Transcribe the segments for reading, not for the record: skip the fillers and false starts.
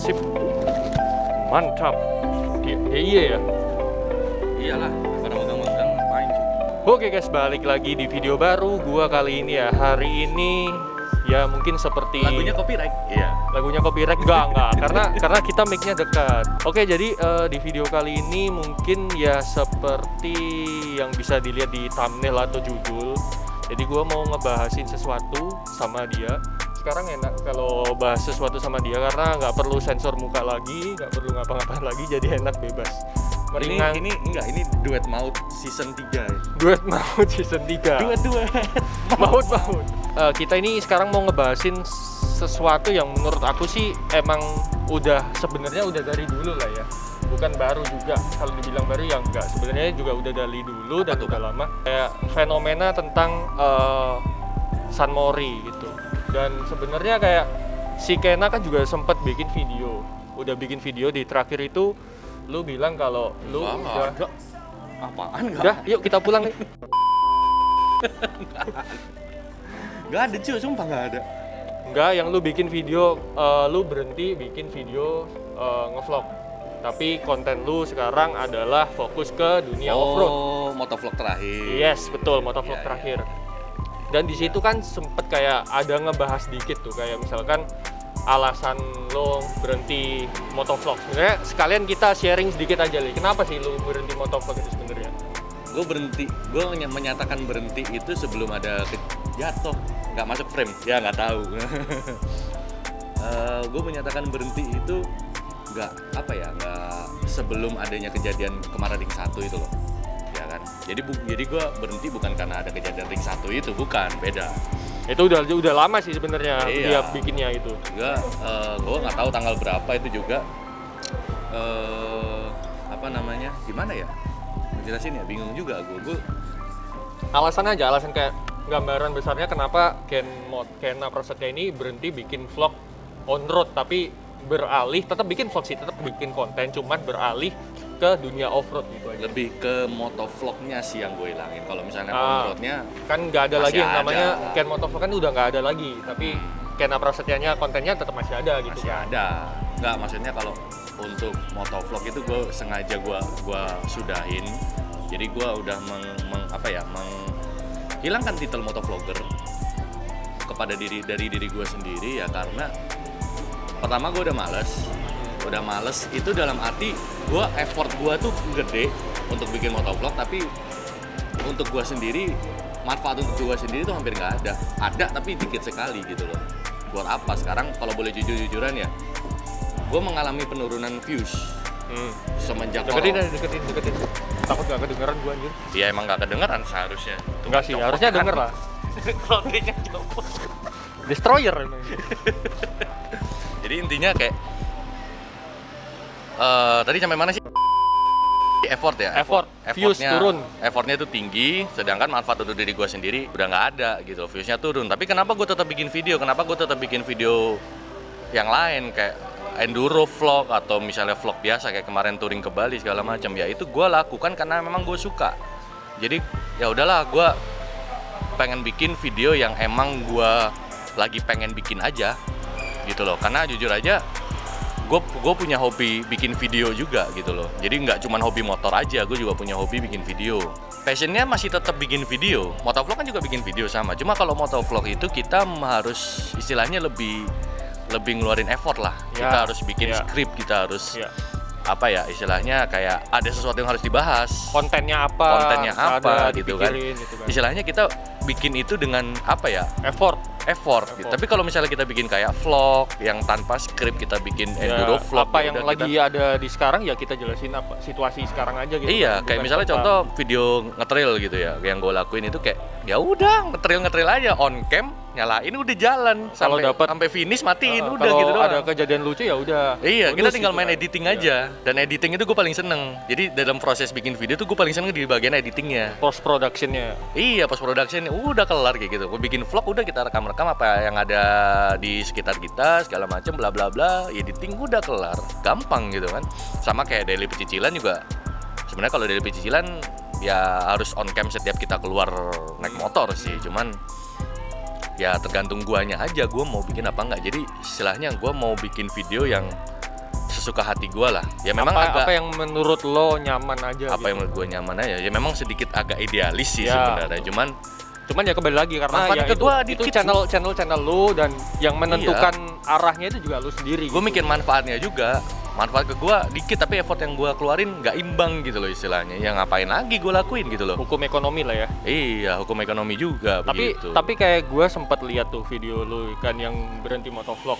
Sip. Mantap. Iya ya. Iyalah, pada megang-megang ngapain cuy? Oke guys, balik lagi di video baru gua kali ini ya. Hari ini ya mungkin seperti Lagunya copyright? Iya. lagunya copyright enggak karena kita mic-nya dekat. Oke, jadi di video kali ini mungkin ya seperti yang bisa dilihat di thumbnail atau judul. Jadi gua mau ngebahasin sesuatu sama dia. Sekarang enak kalau bahas sesuatu sama dia karena nggak perlu sensor muka lagi, nggak perlu ngapa-ngapain lagi, jadi enak bebas. Meringan. Ini duet maut season 3 ya. Duet Maut season 3. Duet. Maut. Kita ini sekarang mau ngebahasin sesuatu yang menurut aku sih emang sebenarnya udah dari dulu lah ya. Bukan baru juga. Kalau dibilang baru ya enggak. Sebenarnya juga udah dari dulu dan udah lama. Kayak fenomena tentang San Mori gitu. Dan sebenarnya kayak si Kena kan juga sempat bikin video. Udah bikin video di terakhir itu lu bilang kalau lu udah ada. Apaan enggak? udah yuk kita pulang nih. Enggak ada cuy, sumpah enggak ada. Enggak, yang lu bikin video, lu berhenti bikin video ngevlog. Tapi konten lu sekarang adalah fokus ke dunia off-road. Oh, motovlog terakhir. Yes, betul, motovlog Iya, terakhir. Dan di situ kan sempet kayak ada ngebahas dikit tuh, kayak misalkan alasan lo berhenti motovlog. Sebenarnya sekalian kita sharing sedikit aja nih. Kenapa sih lu berhenti motovlog itu sebenarnya? Gue menyatakan berhenti itu sebelum ada jatuh, nggak masuk frame, ya nggak tahu. Gue menyatakan berhenti itu nggak sebelum adanya kejadian kemarin ring 1 itu loh, ya kan. Jadi gue berhenti bukan karena ada kejadian ring 1 itu, bukan, beda. Itu udah lama sih sebenarnya dia Iya. bikinnya itu. Gue nggak tahu tanggal berapa itu juga. Gimana ya? Jelasin ya, bingung juga gue. Alasan kayak gambaran besarnya kenapa Kena Prasetya ini berhenti bikin vlog on road tapi tetap bikin vlog sih, tetap bikin konten, cuman beralih ke dunia off road gitu aja. Lebih ke motovlognya sih yang gue hilangin. Kalau misalnya on-roadnya Kan nggak ada masih lagi yang namanya ada. Ken Motovlog kan udah nggak ada lagi, tapi Kena Prasetyanya kontennya tetap masih ada gitu. masih ada. Nggak, maksudnya kalau untuk motovlog itu gue sengaja gue sudahin. Jadi gue udah menghilangkan titel motovlogger kepada diri gue sendiri ya, karena pertama gue udah males itu dalam arti effort gue tuh gede untuk bikin motovlog, tapi untuk gue sendiri, manfaat untuk gue sendiri tuh hampir nggak ada tapi dikit sekali gitu loh. Buat apa sekarang? Kalau boleh jujur-jujuran ya, gue mengalami penurunan views semenjak Deketin. Takut nggak kedengeran gua anjir. ya emang nggak kedengeran seharusnya. Enggak sih, harusnya denger lah. Clothingnya copot. Destroyer emang. Jadi intinya kayak tadi sampai mana sih? Effort ya? Views turun. Effortnya itu tinggi, sedangkan manfaat untuk diri gue sendiri udah nggak ada gitu, viewsnya turun. Tapi kenapa gue tetap bikin video? Kenapa gue tetap bikin video yang lain kayak enduro vlog atau misalnya vlog biasa kayak kemarin touring ke Bali segala macam? Ya itu gue lakukan karena memang gue suka. Jadi ya udahlah, gue pengen bikin video yang emang gue lagi pengen bikin aja gitu loh. Karena jujur aja gue punya hobi bikin video juga gitu loh. Jadi nggak cuma hobi motor aja, gue juga punya hobi bikin video. Passionnya masih tetap bikin video. Motovlog kan juga bikin video sama. Cuma kalau motovlog itu kita harus istilahnya lebih ngeluarin effort lah. Ya, Kita harus bikin skrip, kita harus istilahnya kayak ada sesuatu yang harus dibahas. Kontennya apa gitu kan. Istilahnya kita bikin itu dengan effort gitu. Tapi kalau misalnya kita bikin kayak vlog yang tanpa skrip, kita bikin enduro vlog apa yang lagi ada di sekarang ya kita jelasin apa situasi sekarang aja gitu. Iya, kayak misalnya contoh video ngetrail gitu ya, yang gue lakuin itu kayak ya udah ngetrail aja on cam, nyalain udah jalan sampai finish matiin udah gitu doang. Ada kejadian lucu ya udah. Iya, kita tinggal main editing aja. Dan editing itu gue paling seneng. Jadi dalam proses bikin video tuh gue paling seneng di bagian editingnya. Post productionnya. Iya, post production udah kelar kayak gitu. Gue bikin vlog udah kita rekam apa yang ada di sekitar kita segala macam bla bla bla, editing udah kelar, gampang gitu kan. Sama kayak daily pecicilan juga. Sebenarnya kalau daily pecicilan ya harus on cam setiap kita keluar naik motor sih. Cuman ya tergantung guanya aja, gue mau bikin apa enggak. Jadi istilahnya gue mau bikin video yang sesuka hati gue lah. Ya memang apa agak yang menurut lo nyaman aja apa gitu. yang menurut gue nyaman aja. Ya memang sedikit agak idealis sih Ya. sebenarnya. Cuman ya kembali lagi karena Manfaat ya ke gua itu dikit, channel lu dan yang menentukan arahnya itu juga lu sendiri. gue mikir manfaatnya juga. Manfaat ke gue dikit tapi effort yang gue keluarin nggak imbang gitu loh istilahnya. Ya ngapain lagi gue lakuin gitu loh. Hukum ekonomi lah ya. Iya, hukum ekonomi juga begitu. Tapi kayak gue sempat lihat tuh video lu kan yang berhenti motovlog.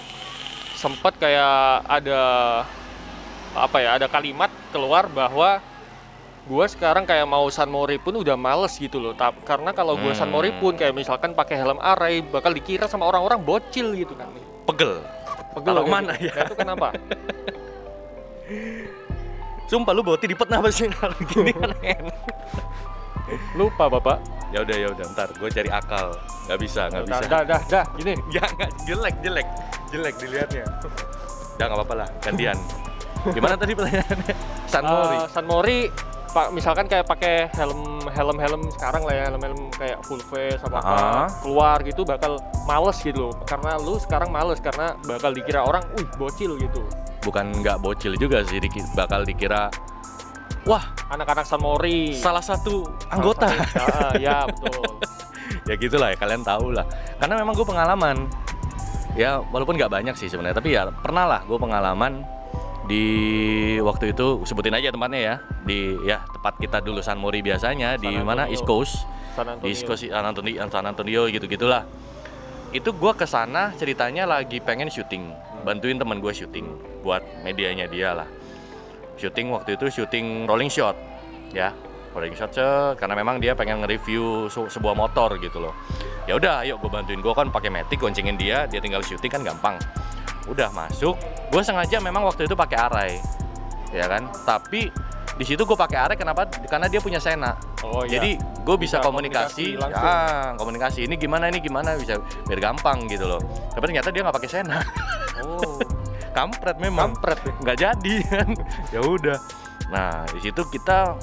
Sempat kayak ada kalimat keluar bahwa gue sekarang kayak mau San Mori pun udah males gitu loh. Karena kalau gue San Mori pun kayak misalkan pakai helm Arai bakal dikira sama orang-orang bocil gitu kan. Pegel Taruh mana ya? Nah, itu kenapa? Sumpah lu bawa tipet apa sih gini kan enak. Lupa bapak. Ya udah ntar gue cari akal. Nggak bisa. Dah gini. Ya nggak jelek dilihatnya. Udah nggak apa-apa lah, gantian. Gimana tadi pertanyaannya? San Mori Pak, misalkan kayak pakai helm sekarang lah ya, helm kayak full face apa keluar gitu bakal males gitu loh. Karena lu sekarang males karena bakal dikira orang, bocil gitu. Bukan nggak bocil juga sih, bakal dikira wah Anak-anak San Mori. salah satu anggota. Ya betul. Ya gitulah ya, kalian tahu lah. Karena memang gue pengalaman. Ya walaupun nggak banyak sih sebenarnya, tapi ya pernah lah gue pengalaman di waktu itu, sebutin aja tempatnya ya, di tempat kita dulu San Mori biasanya di mana East Coast, di East Coast San Antonio gitu-gitulah. Itu gue kesana ceritanya lagi pengen syuting, bantuin teman gue syuting buat medianya dia lah. Syuting waktu itu syuting rolling shot ya, rolling shot karena memang dia pengen nge-review sebuah motor gitu loh. Ya udah, ayo gue bantuin, gue kan pakai Matic, goncengin dia tinggal syuting kan gampang. Udah masuk, gue sengaja memang waktu itu pakai Arai, ya kan. Tapi di situ gue pakai Arai kenapa? Karena dia punya Sena. Oh, iya. Jadi gue bisa komunikasi langsung. komunikasi ini gimana bisa biar gampang gitu loh. Tapi ternyata dia nggak pakai Sena. Oh, Kampret memang. kampret ya. Nggak jadi kan. Ya udah. Nah di situ kita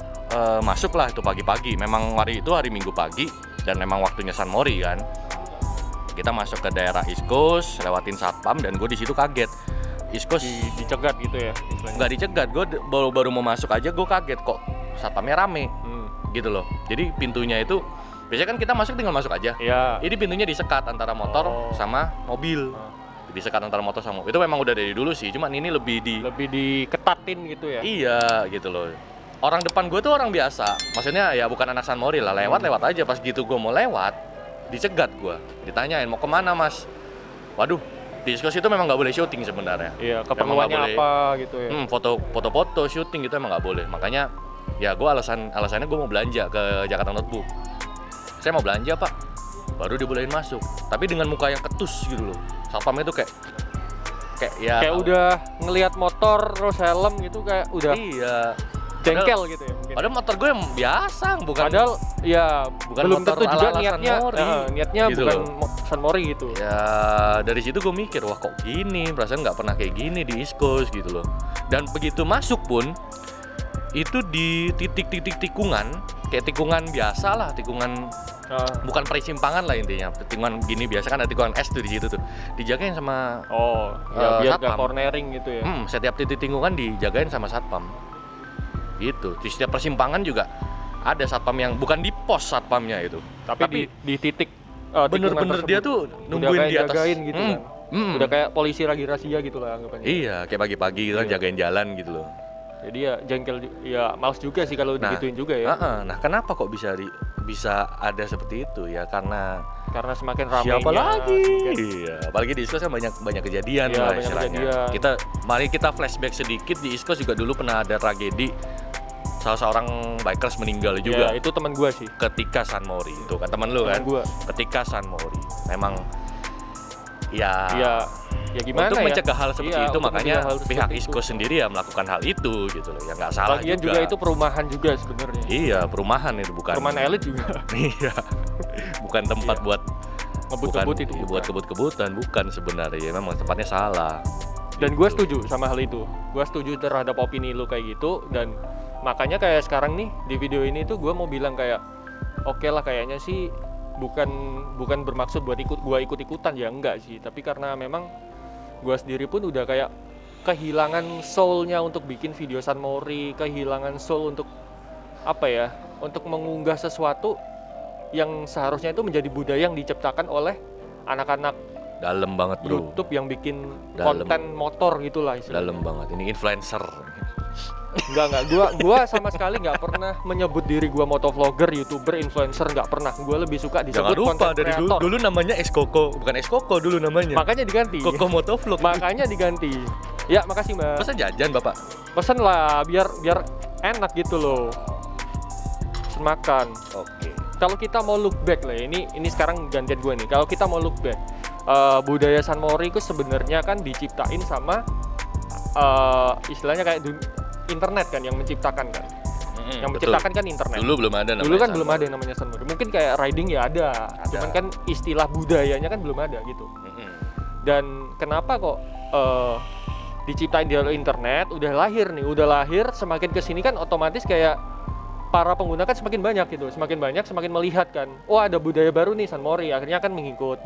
masuklah itu pagi-pagi. Memang hari itu hari Minggu pagi dan memang waktunya San Mori kan. Kita masuk ke daerah East Coast, lewatin satpam dan gue di situ kaget. East Coast Dicegat gitu ya istilahnya. nggak dicegat, gue baru mau masuk aja gue kaget kok satpamnya rame gitu loh. Jadi pintunya itu biasanya kan kita masuk tinggal masuk aja. Iya. Ini pintunya disekat antara motor sama mobil. Disekat antara motor sama mobil. Itu memang udah dari dulu sih, cuman ini lebih diketatin gitu ya. Iya gitu loh. Orang depan gue tuh orang biasa, maksudnya ya bukan anak San Mori lah, lewat aja. Pas gitu gue mau lewat dicegat gue, ditanyain mau kemana mas. Waduh, di East Coast itu memang nggak boleh syuting sebenarnya. Iya, keperluannya apa gitu ya. Foto-foto syuting gitu emang nggak boleh. Makanya ya gue alasannya gue mau belanja ke Jakarta Notebook. Saya mau belanja pak, baru dibolehin masuk. Tapi dengan muka yang ketus gitu loh. Satpamnya tuh kayak udah ngelihat motor terus helm gitu kayak udah iya. jengkel gitu ya mungkin. Padahal motor gue yang biasa, bukan. Padahal ya bukan belum motor tentu juga ala-ala niatnya San Mori, niatnya gitu bukan loh. San Mori gitu. Ya dari situ gue mikir, wah kok gini, perasaan nggak pernah kayak gini di East Coast gitu loh. Dan begitu masuk pun itu di titik-titik tikungan, kayak tikungan biasa lah, tikungan bukan persimpangan lah intinya, tikungan gini biasa kan ada tikungan S tuh di situ tuh, dijagain sama biar satpam. gak cornering gitu ya. Setiap titik tikungan dijagain sama satpam. Gitu. Di setiap persimpangan juga ada satpam yang bukan di pos satpamnya itu, Tapi di titik bener-bener dia tuh nungguin di atas. jagain gitu kan. Udah kayak polisi lagi razia gitu lah anggapannya. Iya, kayak pagi-pagi gitu kan jagain jalan gitu loh. Jadi ya jengkel, ya males juga sih kalau digituin juga ya. Nah, kenapa kok bisa ada seperti itu ya? Karena semakin ramainya. siapa lagi? Iya, apalagi di East Coast kan banyak kejadian Iya, lah banyak istilahnya. kejadian. Mari kita flashback sedikit, di East Coast juga dulu pernah ada tragedi salah seorang bikers meninggal juga. Ya, itu teman gua sih. Ketika San Mori itu kan teman lu kan? Gua. Ketika San Mori, memang ya gimana untuk ya? mencegah hal seperti Iya, itu untuk makanya mencegah hal seperti pihak itu. East Coast sendiri ya melakukan hal itu gitu loh, ya nggak salah Lagian juga itu perumahan juga sebenarnya. Iya, perumahan itu bukan Perumahan elit juga. Iya, bukan tempat buat Ngebut-ngebut itu bukan, bukan. buat kebut-kebutan, bukan sebenarnya, memang tempatnya salah. Dan gue setuju sama hal itu. Gue setuju terhadap opini lu kayak gitu. Dan makanya kayak sekarang nih di video ini tuh gue mau bilang kayak oke lah, kayaknya sih bukan bermaksud buat ikut-ikutan ya, enggak sih. Tapi karena memang gue sendiri pun udah kayak kehilangan soul-nya untuk bikin video San Mori, kehilangan soul untuk apa ya, untuk mengunggah sesuatu yang seharusnya itu menjadi budaya yang diciptakan oleh anak-anak Dalam banget bro. YouTube yang bikin Dalam. konten motor gitulah istilahnya. Dalam banget. Ini influencer. Enggak. Gua sama sekali nggak pernah menyebut diri gua motovlogger, YouTuber, influencer, nggak pernah. Gua lebih suka Jangan disebut lupa konten dari kreator. dulu namanya Eskoko, bukan Eskoko dulu namanya. Makanya diganti. Koko Motovlog. Makanya diganti. Ya, makasih Mbak. Masa jajan Bapak? Pesen lah biar enak gitu loh. Pesen makan. Oke. Kalau kita mau look back lah, ini sekarang gantian gue nih. Kalau kita mau look back, budaya San Mori itu sebenarnya kan diciptain sama istilahnya kayak internet kan yang menciptakan kan. Yang menciptakan kan internet. Dulu belum ada namanya. Dulu kan San belum Mori. ada yang namanya San Mori. Mungkin kayak riding ya ada. Cuman kan istilah budayanya kan belum ada gitu. Dan kenapa kok diciptain di internet, udah lahir, semakin kesini kan otomatis kayak para pengguna kan semakin banyak gitu, semakin melihat kan, oh ada budaya baru nih San Mori, akhirnya kan mengikut.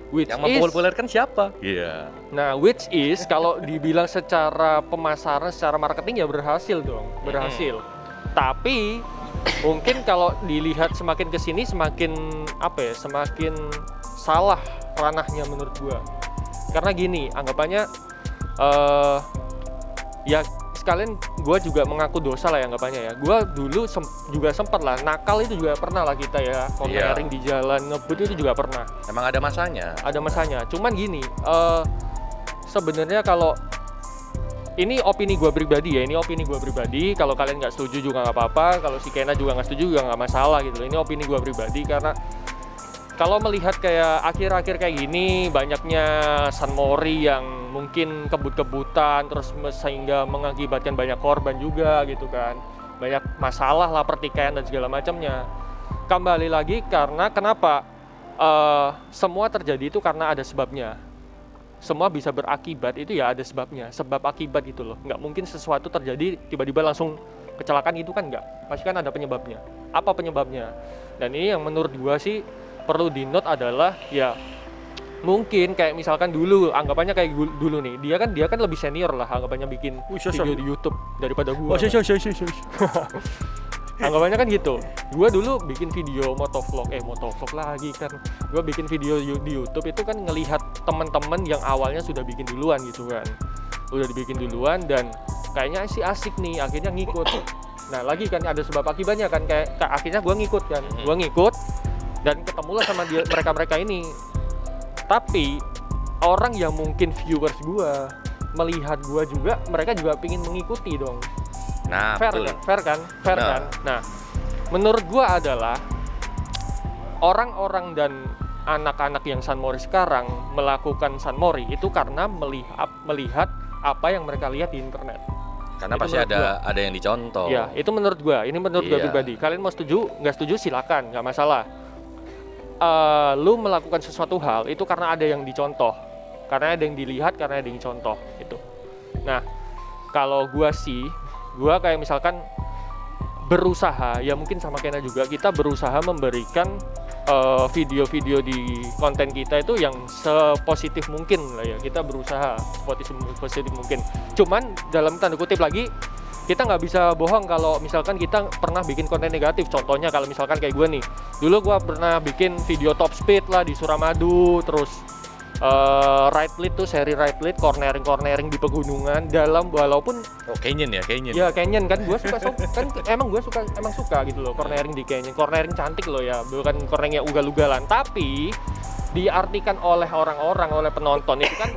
Which Yang is, mempopulerkan siapa? Iya. nah which is kalau dibilang secara pemasaran, secara marketing ya berhasil dong, berhasil. Tapi mungkin kalau dilihat semakin kesini semakin semakin salah ranahnya menurut gua. Karena gini, anggapannya ya sekalian gue juga mengaku dosa lah ya anggapannya ya. Gue dulu juga sempat lah nakal, itu juga pernah lah kita ya, cornering di jalan, ngebut itu juga pernah. Emang ada masanya. Ada masanya. Cuman gini, sebenarnya kalau ini opini gue pribadi ya, kalau kalian nggak setuju juga nggak apa-apa, kalau si Kena juga nggak setuju juga nggak masalah gitu. Ini opini gue pribadi karena kalau melihat kayak akhir-akhir kayak gini, banyaknya San Mori yang mungkin kebut-kebutan terus sehingga mengakibatkan banyak korban juga gitu kan, banyak masalah lah, pertikaian dan segala macamnya. Kembali lagi karena kenapa semua terjadi itu karena ada sebabnya. Semua bisa berakibat itu ya ada sebabnya, sebab akibat gitu loh. Nggak mungkin sesuatu terjadi tiba-tiba langsung kecelakaan, itu kan nggak, pasti kan ada penyebabnya. Apa penyebabnya? Dan ini yang menurut gua sih perlu di note adalah ya mungkin kayak misalkan dulu, anggapannya kayak dulu nih, dia kan lebih senior lah anggapannya bikin video di YouTube daripada gua. Anggapannya kan gitu. Gua dulu bikin video motovlog lagi kan. Gua bikin video di YouTube itu kan ngelihat teman-teman yang awalnya sudah bikin duluan gitu kan. Udah dibikin duluan dan kayaknya sih asik nih, akhirnya ngikut. Nah, lagi kan ada sebab akibatnya kan, kayak akhirnya gua ngikut kan. Gua ngikut dan ketemulah sama mereka ini. Tapi orang yang mungkin viewers gua melihat gua juga, mereka juga pingin mengikuti dong. Nah, Fair kan? Fair kan? Nah, menurut gua adalah orang-orang dan anak-anak yang San Mori sekarang melakukan San Mori itu karena melihat apa yang mereka lihat di internet. karena Itu pasti menurut ada yang dicontoh. Ya, itu menurut gua. Ini menurut gua Iya. pribadi. Kalian mau setuju, nggak setuju silakan, nggak masalah. Lu melakukan sesuatu hal itu karena ada yang dicontoh, karena ada yang dilihat, karena ada yang contoh itu. Nah, kalau gua kayak misalkan berusaha, ya mungkin sama Kena juga, kita berusaha memberikan video-video di konten kita itu yang sepositif mungkin lah ya. Kita berusaha positif mungkin. Cuman dalam tanda kutip lagi, kita nggak bisa bohong kalau misalkan kita pernah bikin konten negatif. Contohnya kalau misalkan kayak gue nih, dulu gue pernah bikin video top speed lah di Suramadu, terus right lead tuh, seri right lead, cornering di pegunungan dalam, walaupun Canyon ya, Canyon. ya canyon kan gue suka kan emang suka gitu loh, cornering di canyon, cornering cantik loh ya, bukan cornering yang ugal-ugalan, tapi diartikan oleh orang-orang, oleh penonton itu kan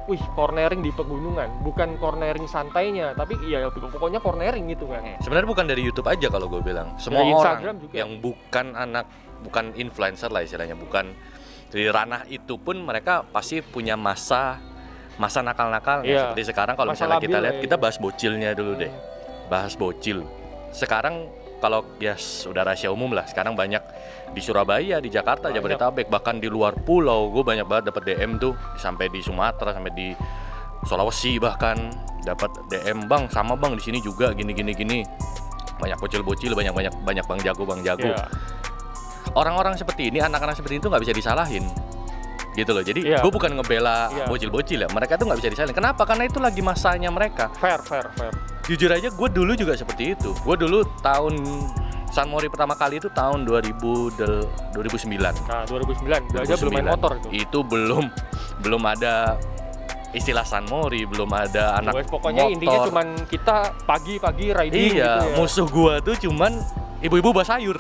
wih, cornering di pegunungan, bukan cornering santainya, tapi ya pokoknya cornering gitu kan. Sebenarnya bukan dari YouTube aja kalau gue bilang. Semua Dari orang Instagram juga. yang bukan influencer lah istilahnya, bukan di ranah itu pun mereka pasti punya masa nakal-nakal. Iya. Seperti sekarang kalau Masa misalnya kita labil lihat, ya. kita bahas bocilnya dulu deh. Bahas bocil. Sekarang kalau ya sudah rahasia umum lah, sekarang banyak di Surabaya, di Jakarta, Banyak. Jabodetabek, bahkan di luar pulau. Gue banyak banget dapat DM tuh, sampai di Sumatera, sampai di Sulawesi bahkan dapat DM, "Bang, sama Bang di sini juga gini." Banyak bocil-bocil, banyak Bang Jago. Iya. Orang-orang seperti ini, anak-anak seperti itu nggak bisa disalahin. gitu loh. Jadi Iya. gue bukan ngebela Iya. bocil-bocil ya, mereka tuh nggak bisa disalin. Kenapa? Karena itu lagi masanya mereka. Fair. Jujur aja gue dulu juga seperti itu. Gue dulu tahun San Mori pertama kali itu tahun 2009. Nah 2009 gue aja belum main motor itu. Itu belum ada istilah San Mori, belum ada anak Pokoknya motor. intinya cuman kita pagi-pagi riding Iya, gitu ya. musuh gua tuh cuman ibu-ibu bawa sayur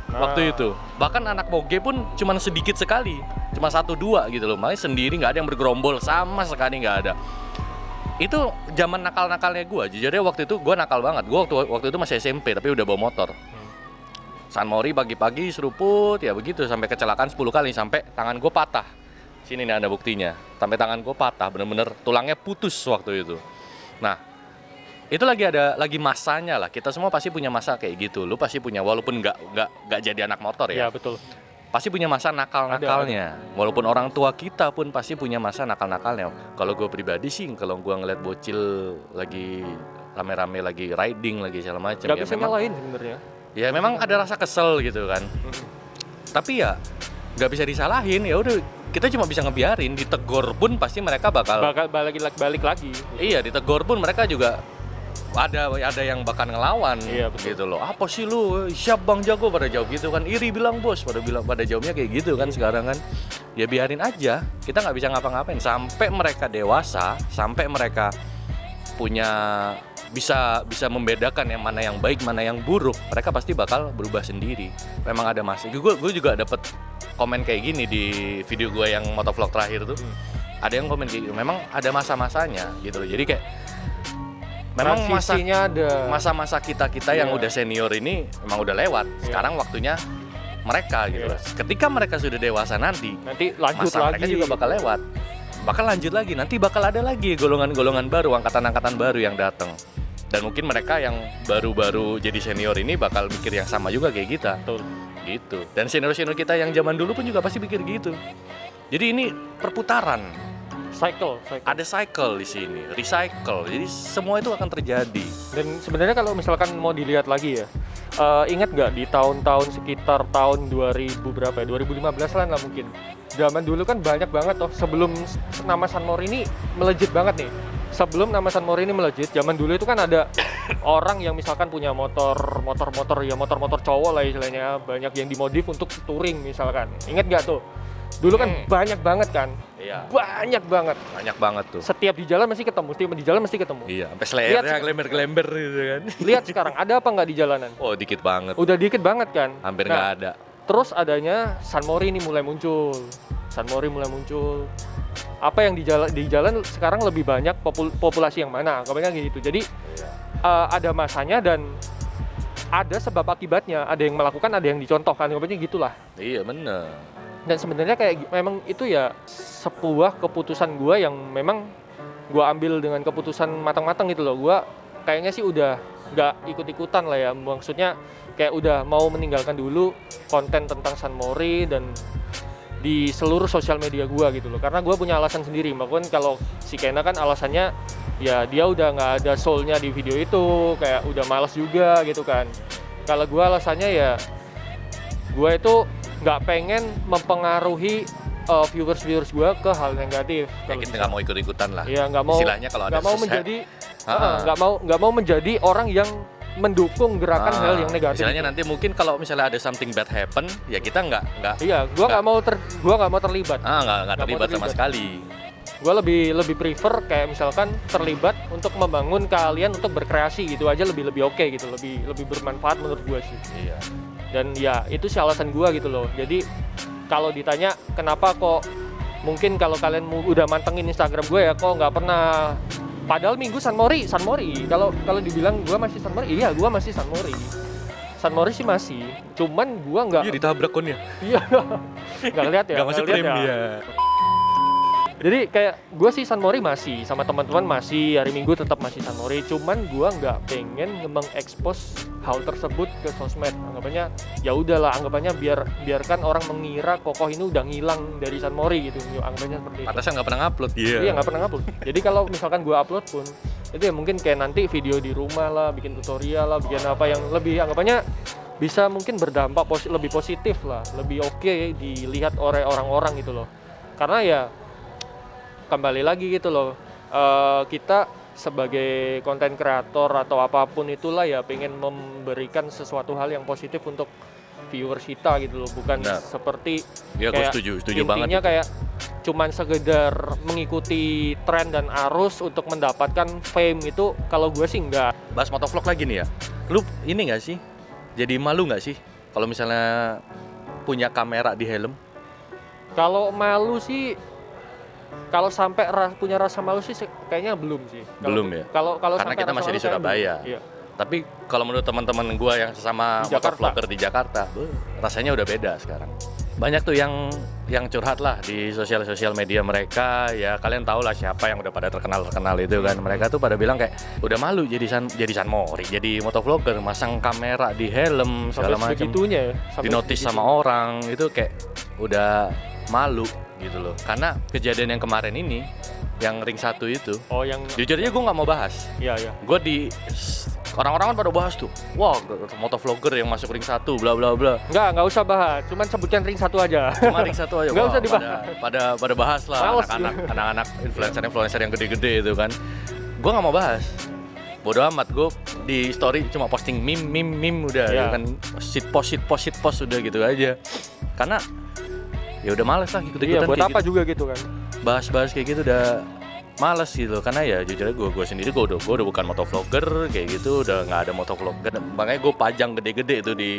Nah. waktu itu. Bahkan anak moge pun cuman sedikit sekali, cuma 1-2 gitu loh. Makanya sendiri nggak ada yang bergerombol, sama sekali nggak ada. Itu zaman nakal-nakalnya gua. Jujur aja waktu itu gua nakal banget. Gua waktu itu masih SMP tapi udah bawa motor. San Mori pagi-pagi seruput ya begitu sampai kecelakaan 10 kali sampai tangan gua patah. Sini nih ada buktinya. Sampai tangan gua patah, bener-bener tulangnya putus waktu itu. Nah, itu lagi masanya lah. Kita semua pasti punya masa kayak gitu. Lu pasti punya, walaupun nggak jadi anak motor ya. Iya betul. Pasti punya masa nakal-nakalnya. Walaupun orang tua kita pun pasti punya masa nakal-nakalnya. Kalau gue pribadi sih, kalau gue ngeliat bocil lagi rame-rame lagi riding lagi segala macam. Gak bisa nyalain sebenarnya. Ya memang ada rasa kesel gitu kan. Tapi ya nggak bisa disalahin. Ya udah, kita cuma bisa ngebiarin. Ditegur pun pasti mereka bakal balik lagi. iya, ditegur pun mereka juga ada yang bakal ngelawan. Iya, betul. Gitu loh. Apa sih lu? Siap Bang Jago pada jawab gitu kan. Iri bilang bos pada jawabnya kayak gitu kan sekarang kan. Ya biarin aja. Kita nggak bisa ngapa-ngapain sampai mereka dewasa, sampai mereka punya bisa membedakan yang mana yang baik, mana yang buruk. Mereka pasti bakal berubah sendiri. Memang ada masih. Gue juga dapet komen kayak gini di video gue yang motovlog terakhir tuh. Ada yang komen kayak gitu. Memang ada masa-masanya gitu loh. Jadi kayak memang masa-masa kita yang udah senior ini memang udah lewat. Sekarang waktunya mereka gitu. Ketika mereka sudah dewasa nanti lanjut masa mereka juga bakal lewat. Bakal lanjut lagi. Nanti bakal ada lagi golongan-golongan baru, angkatan-angkatan baru yang datang. Dan mungkin mereka yang baru-baru jadi senior ini bakal mikir yang sama juga kayak kita. Betul. Gitu. Dan senior-senior kita yang zaman dulu pun juga pasti pikir gitu. Jadi ini perputaran. Cycle. Ada cycle di sini, recycle. Jadi semua itu akan terjadi. Dan sebenarnya kalau misalkan mau dilihat lagi ya, ingat nggak di tahun-tahun sekitar tahun 2000 berapa ya? 2015-an lah mungkin. Zaman dulu kan banyak banget toh, sebelum nama San Mori ini melejit banget nih. Sebelum nama San Mori ini melejit, zaman dulu itu kan ada orang yang misalkan punya motor cowok lah istilahnya, banyak yang dimodif untuk touring misalkan. Ingat nggak tuh? Dulu kan banyak banget kan? Iya. Banyak banget tuh. Setiap di jalan mesti ketemu. Iya, sampai selernya gelember-gelember gitu kan. Lihat sekarang ada apa nggak di jalanan? Oh, dikit banget. Udah dikit banget kan? Hampir nggak ada. Terus adanya San Mori ini mulai muncul. Apa yang di jalan sekarang lebih banyak populasi yang mana? Anggapannya gitu. Jadi ada masanya dan ada sebab akibatnya. Ada yang melakukan, ada yang dicontohkan. Anggapannya gitulah. Iya, bener. Dan sebenarnya kayak memang itu ya sebuah keputusan gue yang memang gue ambil dengan keputusan matang-matang gitu loh. Gue kayaknya sih udah nggak ikut-ikutan lah ya. Maksudnya kayak udah mau meninggalkan dulu konten tentang San Mori dan di seluruh sosial media gue gitu loh. Karena gue punya alasan sendiri. Bahkan kalau si Kena kan alasannya ya dia udah nggak ada soulnya di video itu. Kayak udah malas juga gitu kan. Kalau gue alasannya ya gue itu nggak pengen mempengaruhi viewers gue ke hal negatif. Ya kita nggak mau ikut-ikutan lah. Iya, nggak mau. Istilahnya kalau ada nggak mau menjadi orang yang mendukung gerakan hal yang negatif. Istilahnya nanti mungkin kalau misalnya ada something bad happen, ya kita nggak. Iya, gue nggak mau terlibat. Nggak terlibat sama sekali. Gue lebih prefer kayak misalkan terlibat untuk membangun kalian untuk berkreasi gitu aja lebih oke gitu, lebih bermanfaat menurut gue sih. Iya. Dan ya itu sih alasan gue gitu loh. Jadi kalau ditanya kenapa kok mungkin kalau kalian udah mantengin Instagram gue ya kok nggak pernah, padahal minggu San Mori kalau dibilang gue masih San Mori, iya gue masih San Mori sih masih, cuman gue nggak. Iya, ditabrak kon ya. Iya. Nggak lihat ya. Nggak masuk frame dia. Jadi kayak gue sih San Mori masih, sama teman-teman masih, hari Minggu tetap masih San Mori, cuman gue nggak pengen mengekspos hal tersebut ke sosmed. Anggapannya ya udahlah, biarkan orang mengira Kokoh ini udah ngilang dari San Mori gitu. Anggapannya seperti itu. Pantasnya nggak pernah ngupload dia. Iya, nggak pernah ngupload. Jadi kalau misalkan gue upload pun itu ya mungkin kayak nanti video di rumah lah, bikin tutorial lah, bikin apa yang lebih anggapannya bisa mungkin berdampak lebih positif lah, lebih oke dilihat oleh orang-orang gitu loh. Karena ya kembali lagi gitu loh, kita sebagai konten kreator atau apapun itulah ya pengen memberikan sesuatu hal yang positif untuk viewers kita gitu loh, bukan Benar. seperti Ya, gue kayak setuju banget. intinya kayak cuman sekedar mengikuti tren dan arus untuk mendapatkan fame. Itu kalau gue sih enggak. Bahas motovlog lagi nih ya. Lu ini nggak sih? Jadi malu nggak sih kalau misalnya punya kamera di helm? Kalau malu sih, kalau sampai punya rasa malu sih kayaknya belum sih. Belum ya? Kalau Karena sampai kita rasa masih di malu kayaknya Surabaya. belum. Iya. Tapi kalau menurut teman-teman gue yang sesama Di Jakarta. motovlogger di Jakarta, rasanya udah beda sekarang. Banyak tuh yang curhat lah di sosial media mereka. Ya kalian tahu lah siapa yang udah pada terkenal itu kan. Mereka tuh pada bilang kayak udah malu jadi Sanmori, jadi motovlogger, masang kamera di helm segala Sampai macam. segitunya ya. Sampai Dinotis segitu. sama orang itu kayak udah malu gitu loh. Karena kejadian yang kemarin ini, yang ring 1 itu, Oh yang, jujur aja gue nggak mau bahas. iya ya. Gue orang-orang kan pada bahas tuh, wah motovlogger yang masuk ring 1 bla bla bla. Nggak usah bahas. Cuman sebutkan ring 1 aja. Cuma ring 1 aja. Nggak wah, usah dibahas. Pada bahas lah Males. anak-anak influencer yang gede-gede itu kan. Gue nggak mau bahas. Bodoh amat, gue di story cuma posting meme udah Iya. ya kan, shit post udah gitu aja. Karena ya udah males lah ikut-ikutan Iya, buat kayak apa gitu. juga gitu kan. Bahas-bahas kayak gitu udah males gitu. Karena ya jujur aja gue sendiri gue udah bukan motovlogger kayak gitu, udah nggak ada motovlogger. Makanya gue pajang gede-gede tuh di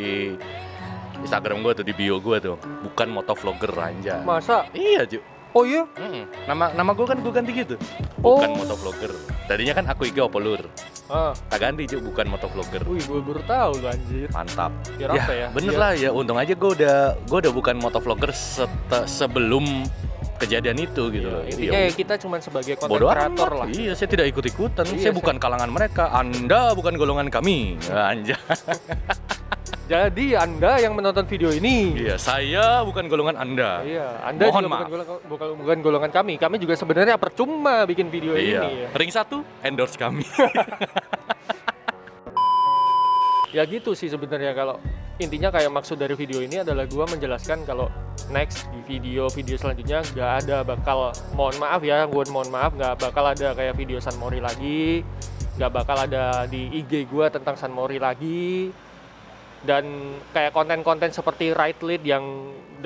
Instagram gue tuh, di bio gue tuh, bukan motovlogger aja. Masa? Iya Ju. Oh iya? Nama gue kan gue ganti gitu, Oh. bukan motovlogger. Tadinya kan aku Iga Opolur, Ah. tak ganti Ju, bukan motovlogger. Wih, gue baru tahu lu anjir. Mantap. Biar apa ya? Bener Biar- lah ya, untung aja gue udah bukan motovlogger sebelum kejadian itu gitu loh. Intinya Iya, ya kita cuma sebagai konten bodoh kreator amat. lah. Iya, saya tidak ikut-ikutan. Iya, Saya bukan kalangan mereka. Anda bukan golongan kami. Anjay. Jadi Anda yang menonton video ini, Iya, saya bukan golongan Anda. iya, Anda Mohon juga maaf. bukan golongan kami. Kami juga sebenarnya percuma bikin video Iya. ini ya. Ring 1 endorse kami. Ya gitu sih sebenarnya, kalau intinya kayak maksud dari video ini adalah gua menjelaskan kalau next di video selanjutnya nggak ada bakal, mohon maaf nggak bakal ada kayak video Sanmori lagi, nggak bakal ada di IG gua tentang Sanmori lagi. Dan kayak konten-konten seperti Ride Lead yang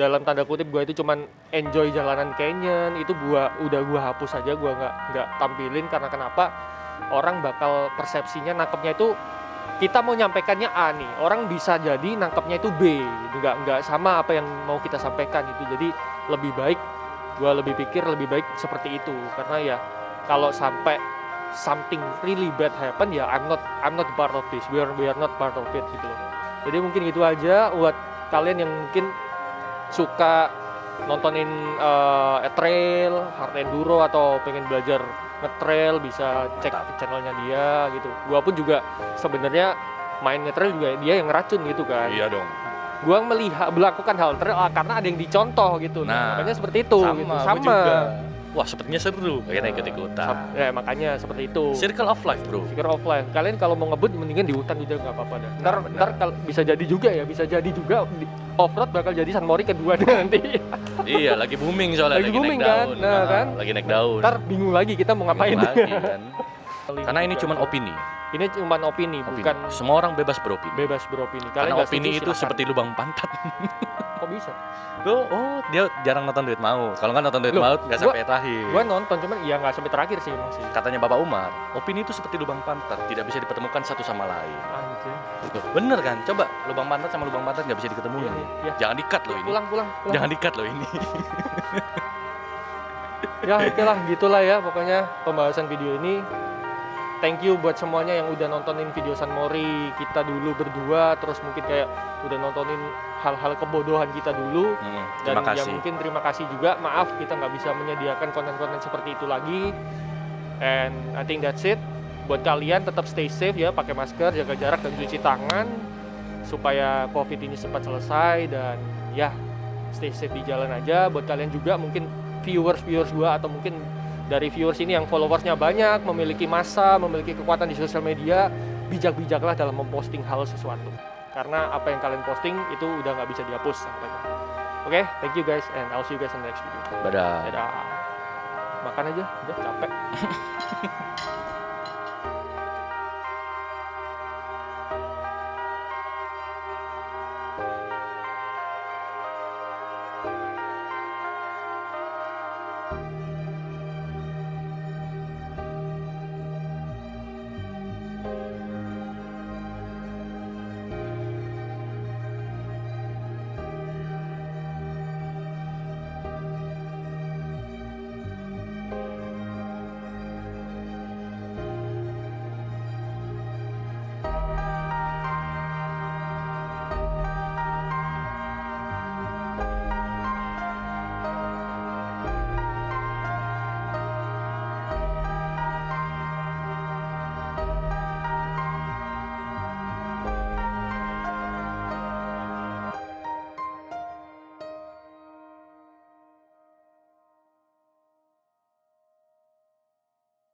dalam tanda kutip gue itu cuman enjoy jalanan canyon, itu gua hapus aja, gua nggak tampilin. Karena kenapa? Orang bakal persepsinya nangkepnya itu kita mau nyampaikannya A nih, orang bisa jadi nangkepnya itu B, nggak sama apa yang mau kita sampaikan itu. Jadi gua lebih pikir lebih baik seperti itu, karena ya kalau sampai something really bad happen ya I'm not part of this, we are not part of it gitu loh. Jadi mungkin gitu aja buat kalian yang mungkin suka nontonin trail, hard enduro atau pengen belajar nge-trail, bisa cek channelnya dia gitu. Gua pun juga sebenarnya main nge-trail juga dia yang ngeracun gitu kan. Iya dong. Gua melakukan hal trail karena ada yang dicontoh gitu. Nah, makanya seperti itu Sama, gitu. gua juga. Wah, sepertinya seru. Kayaknya ikut-ikutan. Ya makanya seperti itu. Circle of life, bro. Figure of life. Kalian kalau mau ngebut mendingan di hutan juga nggak apa-apa dah. Nah, Ntar kalau bisa jadi juga off road bakal jadi Sanmori kedua nanti. Iya, lagi booming soalnya, Lagi booming naik kan? daun. Nah, kan? Lagi naik daun. Ntar bingung lagi kita mau ngapain. Bingung lagi kan. Karena ini cuma opini. Ini cuma opini, bukan Semua orang bebas beropini. bebas beropini. Karena nggak opini setuju, itu silakan. seperti lubang pantat. Kok bisa? Oh, dia jarang nonton Duit Maut. Kalau nggak nonton Duit Loh, Maut, nggak sampai terakhir. Gua nonton cuman ya nggak sampai terakhir sih masih. Katanya Bapak Umar, opini itu seperti lubang pantat, tidak bisa dipertemukan satu sama lain. Anjir. Loh, bener kan? Coba lubang pantat sama lubang pantat nggak bisa diketemuin. Iya. Jangan di-cut loh ini. Pulang. Jangan di-cut loh ini. Ya oke lah, gitulah ya pokoknya pembahasan video ini. Thank you buat semuanya yang udah nontonin video Sanmori kita dulu berdua, terus mungkin kayak udah nontonin hal-hal kebodohan kita dulu. Dan Terima ya kasih. mungkin terima kasih juga, maaf kita nggak bisa menyediakan konten-konten seperti itu lagi. And I think that's it. Buat kalian tetap stay safe ya, pakai masker, jaga jarak dan cuci tangan supaya COVID ini cepat selesai. Dan ya stay safe di jalan aja. Buat kalian juga mungkin viewers gua atau mungkin dari viewers ini yang followersnya banyak, memiliki massa, memiliki kekuatan di sosial media, bijak-bijaklah dalam memposting hal sesuatu. Karena apa yang kalian posting itu udah nggak bisa dihapus sampai. Oke, thank you guys and I'll see you guys in the next video. Dadah. Dadah. Makan aja, udah capek.